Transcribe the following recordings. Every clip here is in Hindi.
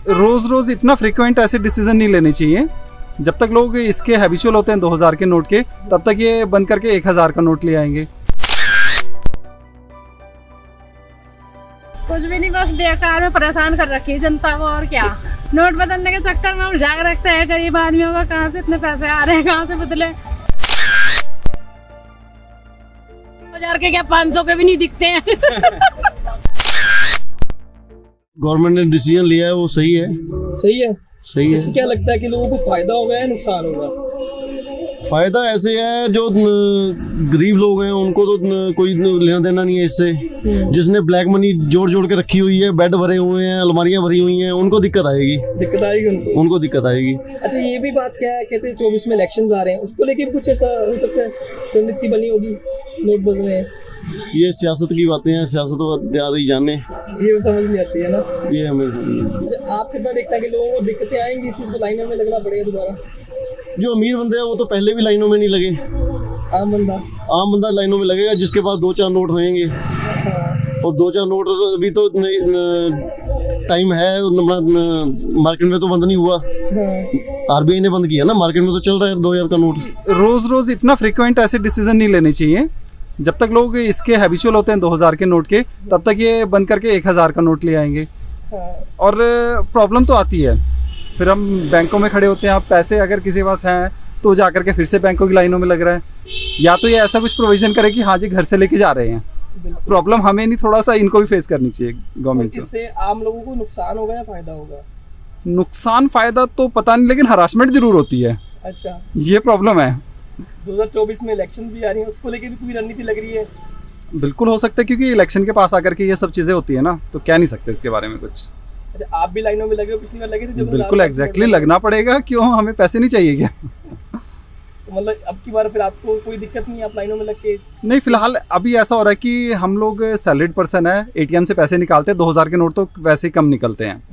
रोज़ रोज़ इतना फ्रिक्वेंट ऐसे डिसीजन नहीं लेने चाहिए। जब तक लोग इसके हैबिचुअल होते हैं 2000 के नोट के, तब तक ये बंद करके 1000 का नोट ले आएंगे। कुछ भी नहीं, बस बेकार में परेशान कर रखी है जनता को, और क्या। नोट बदलने के चक्कर में उलझा के रखते हैं गरीब आदमियों का। कहाँ से इतने पैसे आ रहे हैं, कहाँ से बदले। 1000 के क्या 500 के भी नहीं दिखते हैं। गवर्नमेंट ने डिसीजन लिया है वो सही है। सही है। सही है। इससे क्या लगता है कि लोगों को फायदा होगा या नुकसान होगा? फायदा ऐसे है जो गरीब लोग हैं उनको तो कोई लेना देना नहीं है इससे। जिसने ब्लैक मनी जोड़ जोड़ के रखी हुई है, बेड भरे हुए हैं, अलमारियां भरी हुई हैं, उनको दिक्कत आएगी। दिक्कत आएगी उनको दिक्कत आएगी। अच्छा, ये भी बात क्या है, कहते हैं 24 में इलेक्शंस आ रहे हैं, उसको लेके भी कुछ ऐसा हो सकता है, रणनीति बनी होगी, नोट बदले हैं। ये सियासत की बातें हैं, सियासत तो ज़्यादा ही जाने, ये समझ नहीं आती है ना, ये हमें समझ। अच्छा, आप कितना देखता है कि लोगों को दिक्कतें आएंगी इस चीज़ को, लाइनों में लगना पड़ेगा दोबारा? जो अमीर बंदे हैं वो तो पहले भी लाइनों में नहीं लगे। आम बंदा लाइनों में लगेगा जिसके पास 2-4 नोट होंगे। और 2-4 नोट अभी तो टाइम है, मार्केट में तो बंद नहीं हुआ। आरबीआई ने बंद किया ना, मार्केट में तो चल रहा है 2000 का नोट। रोज़ रोज़ इतना फ्रिक्वेंट ऐसे डिसीजन नहीं लेने चाहिए। जब तक लोग इसके हैबिचुअल होते हैं 2000 के नोट के, तब तक ये बंद करके 1000 का नोट ले आएंगे। और प्रॉब्लम तो आती है, फिर हम बैंकों में खड़े होते हैं। आप पैसे अगर किसी के पास हैं तो जा करके फिर से बैंकों की लाइनों में लग रहा है। या तो ये ऐसा कुछ प्रोविजन करे कि हाँ जी घर से लेके जा रहे हैं। प्रॉब्लम हमें नहीं, थोड़ा सा इनको भी फेस करनी चाहिए गवर्नमेंट को। इससे आम लोगों को नुकसान होगा या फायदा होगा? नुकसान फायदा तो पता नहीं, लेकिन हरासमेंट जरूर होती है। अच्छा, ये प्रॉब्लम है। 2024 में इलेक्शन भी आ रही है, उसको लेके भी कोई रणनीति लग रही है? बिल्कुल हो सकता है, क्योंकि इलेक्शन के पास आकर के ये सब चीज़ें होती है ना, तो कह नहीं सकते इसके बारे में कुछ। अच्छा, आप भी लाइनों में लगे हो, पिछली बार लगे थे जब? बिल्कुल एग्जैक्टली लगना पड़ेगा, क्यों, हमें पैसे नहीं चाहिए क्या? तो मतलब अब की बार फिर आपको कोई दिक्कत नहीं है, आप लाइनों में लग के? नहीं, फिलहाल अभी ऐसा हो रहा है कि हम लोग सैलरीड पर्सन है, एटीएम से पैसे निकालते हैं, 2000 के नोट तो वैसे ही कम निकलते हैं।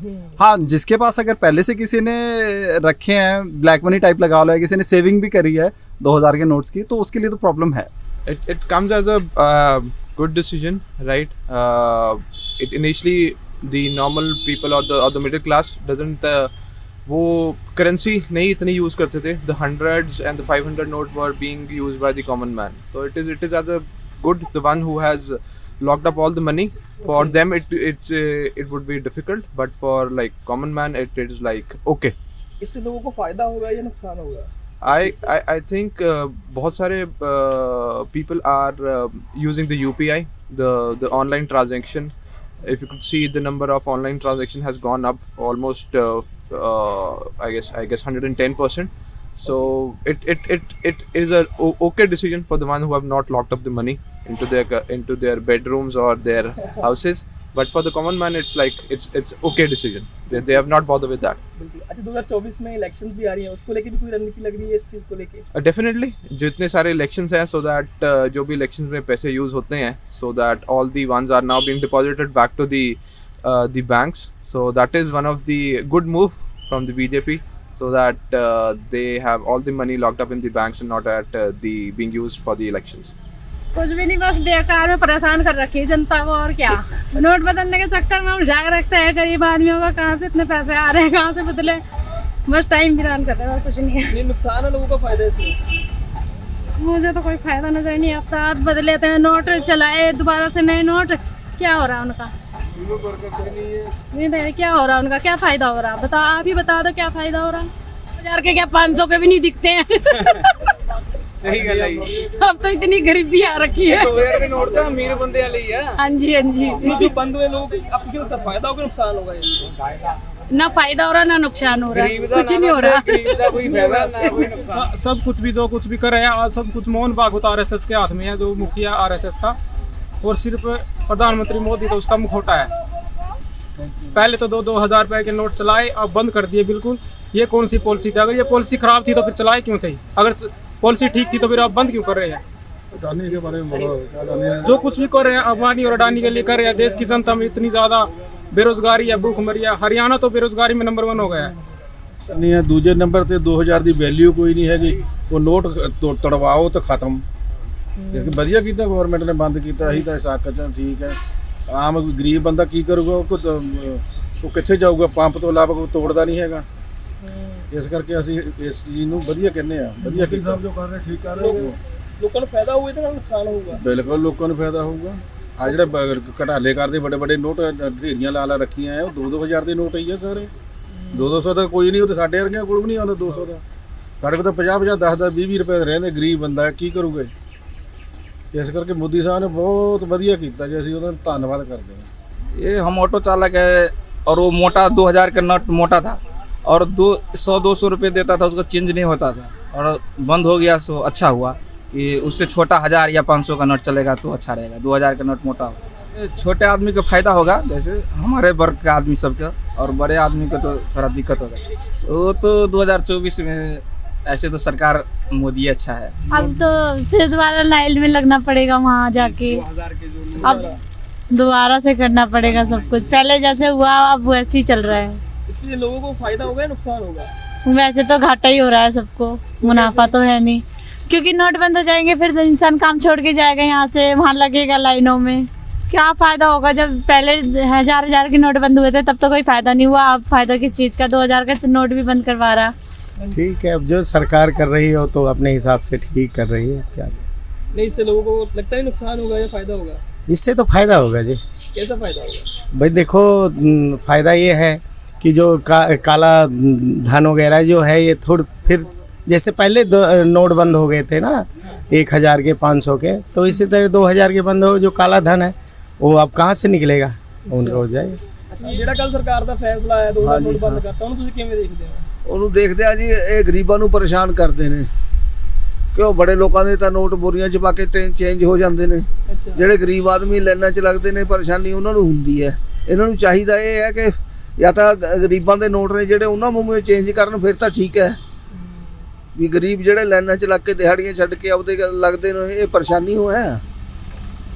हाँ, जिसके पास अगर पहले से किसी ने रखे हैं, ब्लैक मनी टाइप लगा हुआ है, किसी ने सेविंग भी करी है 2000 के नोट्स की, तो उसके लिए तो प्रॉब्लम है। It comes as a good decision, right? It initially the normal people or the middle class doesn't वो करेंसी नहीं इतनी यूज़ करते थे। The 100s and the 500 note were being used by the common man. So it is as a good, the one who has locked up all the money. For them it would be difficult, but for like common man it is like okay. इससे लोगों को फायदा होगा या नुकसान होगा? I think बहुत सारे people are using the UPI, the online transaction. If you could see, the number of online transaction has gone up almost I guess 110%. So it is a okay decision for the one who have not locked up the money into their bedrooms or their houses. But for the common man, it's like it's okay decision. They have not bothered with that. अच्छा, 2024 में इलेक्शंस भी आ रही हैं, उसको लेके भी कोई रणनीति लग रही है इस चीज़ को लेके? Definitely, जितने सारे elections हैं, so that जो भी elections में पैसे use होते हैं, so that all the ones are now being deposited back to the banks. So that is one of the good move from the BJP, so that they have all the money locked up in the banks and not at the being used for the elections. कुछ भी नहीं, बस बेकार में परेशान कर रखी है जनता को, और क्या। नोट बदलने के चक्कर में उलझा के रखते हैं गरीब आदमियों का। कहाँ से इतने पैसे आ रहे हैं, कहाँ से बदले, बस टाइम वीरान कर रहे हैं और कुछ नहीं है। ये नुकसान है, लोगों का फायदा है इसमें? मुझे तो कोई फायदा नजर नहीं आता। आप बदलेते हैं नोट, चलाए दोबारा से नए नोट, क्या हो रहा है उनका? नहीं, क्या हो रहा है उनका, क्या फायदा हो रहा है? बताओ, आप ही बता दो क्या फायदा हो रहा है। 1000 के क्या 500 के भी नहीं दिखते हैं। सही गल है। अब तो इतनी गरीबी आ रखी है। 2000 के नोट तो अमीर बंदे वाले ही है। हाँ जी, हाँ जी। जो बंद हुए लोगों को आपको क्या लगता है, फायदा होगा नुकसान होगा? ये ना फायदा हो रहा ना नुकसान हो रहा, कुछ नहीं हो रहा। सब कुछ भी जो कुछ भी कर रहे हैं, आज सब कुछ मोहन भागवत आरएसएस के हाथ में है, जो मुखिया आरएसएस का, और सिर्फ प्रधानमंत्री मोदी तो उसका मुखौटा है। पहले तो 2-2000 रुपए के नोट चलाए, अब बंद कर दिए बिल्कुल। ये कौन सी पॉलिसी थी? अगर ये पॉलिसी खराब थी तो फिर चलाए क्यों थे? अगर पॉलिसी ठीक थी तो फिर आप बंद क्यों कर रहे हैं? अडानी के बारे में जो कुछ भी कर रहे हैं अंबानी और अडानी के लिए कर रहे हैं। देश की जनता में इतनी ज़्यादा बेरोजगारी है, भूखमरी है। हरियाणा तो बेरोजगारी में नंबर 1 हो गया है। नहीं है, दूजे नंबर ते 2000 की वैल्यू कोई नहीं हैगी। वो नोट तड़वाओ तो खत्म। लेकिन वधिया कीता गवर्नमेंट ने, बंद किया ही तो हिसाब कर ठीक है। आम गरीब बंदा की करूगा? ਉਹ ਕਿੱਥੇ ਜਾਊਗਾ, ਪੰਪ ਤੋਂ ਇਲਾਵਾ ਕੋਈ ਤੋੜਦਾ ਨਹੀਂ ਹੈਗਾ। ਇਸ ਕਰਕੇ ਅਸੀਂ ਇਸ ਚੀਜ਼ ਨੂੰ ਵਧੀਆ ਕਹਿੰਦੇ ਆ, ਵਧੀਆ ਕੀਤਾ ਜੋ ਕਰ ਰਹੇ ਠੀਕ ਕਰ ਰਹੇ। ਲੋਕਾਂ ਨੂੰ ਫਾਇਦਾ ਹੋਊ, ਇਹਦੇ ਨਾਲ ਨੁਕਸਾਨ ਹੋਊਗਾ? ਬਿਲਕੁਲ ਲੋਕਾਂ ਨੂੰ ਫਾਇਦਾ ਹੋਊਗਾ। ਆ ਜਿਹੜੇ ਘਟਾਲੇ ਕਰਦੇ ਵੱਡੇ ਵੱਡੇ ਨੋਟ ਢੇਰੀਆਂ ਲਾ ਰੱਖੀਆਂ ਆ, ਉਹ 2-2 ਹਜ਼ਾਰ ਦੇ ਨੋਟ ਹੀ ਆ ਸਾਰੇ। 200 ਦਾ ਕੋਈ ਨਹੀਂ, ਉਹ ਤਾਂ ਸਾਡੇ ਵਰਗਿਆਂ ਕੋਲ ਵੀ ਨਹੀਂ ਆਉਂਦਾ 200 ਦਾ। ਸਾਡੇ ਕੋਲ ਤਾਂ 50-50, 10-10, 20-20 ਰੁਪਏ ਦੇ ਰਹਿੰਦੇ, ਗਰੀਬ ਬੰਦਾ ਕੀ ਕਰੂਗਾ। ਇਸ ਕਰਕੇ ਮੋਦੀ ਸਾਹਿਬ ਨੇ ਬਹੁਤ ਵਧੀਆ ਕੀਤਾ ਜੀ, ਅਸੀਂ ਉਹਦਾ ਧੰਨਵਾਦ ਕਰਦੇ ਹਾਂ। ये हम ऑटो चालक है और वो मोटा 2000 का नोट मोटा था और 100-200 रुपये देता था, उसको चेंज नहीं होता था और बंद हो गया। सो अच्छा हुआ कि उससे छोटा 1000 या 500 का नोट चलेगा तो अच्छा रहेगा। 2000 का नोट मोटा होगा, छोटे आदमी को फ़ायदा होगा, जैसे हमारे वर्ग के आदमी सबका, और बड़े आदमी को तो थोड़ा दिक्कत होगा। वो तो 2024 में ऐसे तो सरकार मोदी अच्छा है। अब तो फिर दोबारा लाइन में लगना पड़ेगा वहाँ जाके, अब दोबारा से करना पड़ेगा सब कुछ। पहले जैसे हुआ अब वैसे ही चल रहा है। इसलिए लोगों को फायदा होगा या नुकसान होगा? वैसे तो घाटा ही हो रहा है सबको, मुनाफा तो है नहीं, क्योंकि नोट बंद हो जाएंगे फिर तो इंसान काम छोड़ के जाएगा यहाँ से, वहाँ लगेगा लाइनों में। क्या फायदा होगा? जब पहले 1000 के नोट बंद हुए थे तब तो कोई फायदा नहीं हुआ, अब फायदा किस चीज़ का? 2000 का नोट भी बंद करवा रहा। ठीक है, अब जो सरकार कर रही हो तो अपने हिसाब से ठीक कर रही है। क्या नहीं, इससे लोगों को लगता है नुकसान होगा या फायदा होगा? इससे तो फायदा होगा जी। कैसा फायदा होगा? भाई देखो, फायदा ये है कि जो काला धन वगैरह जो है ये थोड़ा, फिर जैसे पहले नोट बंद हो गए थे ना 1000 के 500 के, तो इसी तरह 2000 के बंद हो, जो काला धन है वो अब कहाँ से निकलेगा, उनका हो जाएगा। अच्छा, ਜਿਹੜਾ ਕੱਲ ਸਰਕਾਰ ਦਾ ਫੈਸਲਾ ਆਇਆ 2000 ਨੋਟ ਬੰਦ ਕਰਤਾ, ਉਹਨੂੰ ਤੁਸੀਂ ਕਿਵੇਂ ਦੇਖਦੇ ਹੋ? ਉਹਨੂੰ ਦੇਖਦੇ ਆ ਜੀ, ਇਹ ਗਰੀਬਾਂ ਨੂੰ ਪਰੇਸ਼ਾਨ ਕਰਦੇ ਨੇ। ਕਿਉਂ? ਬੜੇ ਲੋਕਾਂ ਦੇ ਤਾਂ ਨੋਟ ਬੋਰੀਆਂ 'ਚ ਪਾ ਕੇ ਚੇਂਜ ਹੋ ਜਾਂਦੇ ਨੇ। ਜਿਹੜੇ ਗਰੀਬ ਆਦਮੀ ਲਾਈਨਾਂ 'ਚ ਲੱਗਦੇ ਨੇ, ਪਰੇਸ਼ਾਨੀ ਉਹਨਾਂ ਨੂੰ ਹੁੰਦੀ ਹੈ। ਇਹਨਾਂ ਨੂੰ ਚਾਹੀਦਾ ਇਹ ਹੈ ਕਿ ਜਾਂ ਤਾਂ ਗਰੀਬਾਂ ਦੇ ਨੋਟ ਨੇ ਜਿਹੜੇ ਉਹਨਾਂ ਨੂੰ ਚੇਂਜ ਕਰਨ, ਫਿਰ ਤਾਂ ਠੀਕ ਹੈ। ਵੀ ਗਰੀਬ ਜਿਹੜੇ ਲਾਈਨਾਂ 'ਚ ਲੱਗ ਕੇ ਦਿਹਾੜੀਆਂ ਛੱਡ ਕੇ ਆਪਦੇ ਲੱਗਦੇ ਨੇ, ਇਹ ਪਰੇਸ਼ਾਨੀ ਹੋਇਆ।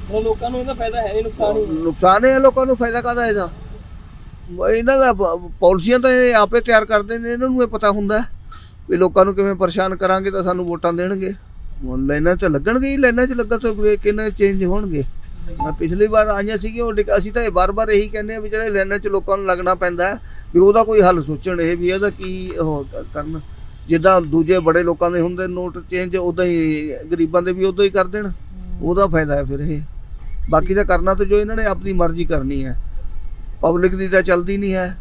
ਉਹ ਲੋਕਾਂ ਨੂੰ ਇਹਦਾ ਫਾਇਦਾ ਹੈ, ਨੁਕਸਾਨ ਹੀ ਨੁਕਸਾਨ ਹੈ। ਲੋਕਾਂ ਨੂੰ ਫਾਇਦਾ ਕਾਹਦਾ ਇਹਦਾ? ਇਹਨਾਂ ਦਾ ਪਾਲਿਸੀਆਂ ਤਾਂ ਇਹ ਆਪੇ ਤਿਆਰ ਕਰਦੇ ਨੇ, ਇਹਨਾਂ ਨੂੰ ਇਹ ਪਤਾ ਹੁੰਦਾ ਵੀ ਲੋਕਾਂ ਨੂੰ ਕਿਵੇਂ ਪਰੇਸ਼ਾਨ ਕਰਾਂਗੇ ਤਾਂ ਸਾਨੂੰ ਵੋਟਾਂ ਦੇਣਗੇ। ਲਾਈਨਾਂ 'ਚ ਲੱਗਣਗੇ ਹੀ, ਲਾਈਨਾਂ 'ਚ ਲੱਗਾ ਤਾਂ ਕਿੰਨੇ ਚੇਂਜ ਹੋਣਗੇ। ਮੈਂ ਪਿਛਲੀ ਵਾਰ ਆਈਆਂ ਸੀਗੀ, ਉਹ ਅਸੀਂ ਤਾਂ ਇਹ ਬਾਰ-ਬਾਰ ਇਹੀ ਕਹਿੰਦੇ ਆ ਵੀ ਜਿਹੜੇ ਲਾਈਨਾਂ 'ਚ ਲੋਕਾਂ ਨੂੰ ਲੱਗਣਾ ਪੈਂਦਾ ਵੀ ਉਹਦਾ ਕੋਈ ਹੱਲ ਸੋਚਣ, ਇਹ ਵੀ ਇਹਦਾ ਕੀ ਉਹ ਕਰਨ। ਜਿੱਦਾਂ ਦੂਜੇ ਬੜੇ ਲੋਕਾਂ ਦੇ ਹੁੰਦੇ ਨੋਟ ਚੇਂਜ, ਉੱਦਾਂ ਹੀ ਗਰੀਬਾਂ ਦੇ ਵੀ ਉੱਦਾਂ ਹੀ ਕਰ ਦੇਣ, ਉਹਦਾ ਫਾਇਦਾ ਹੈ ਫਿਰ ਇਹ। ਬਾਕੀ ਤਾਂ ਕਰਨਾ ਤਾਂ ਜੋ ਇਹਨਾਂ ਨੇ ਆਪਣੀ ਮਰਜ਼ੀ ਕਰਨੀ ਹੈ, ਪਬਲਿਕ ਦੀ ਤਾਂ ਚੱਲਦੀ ਨਹੀਂ ਹੈ।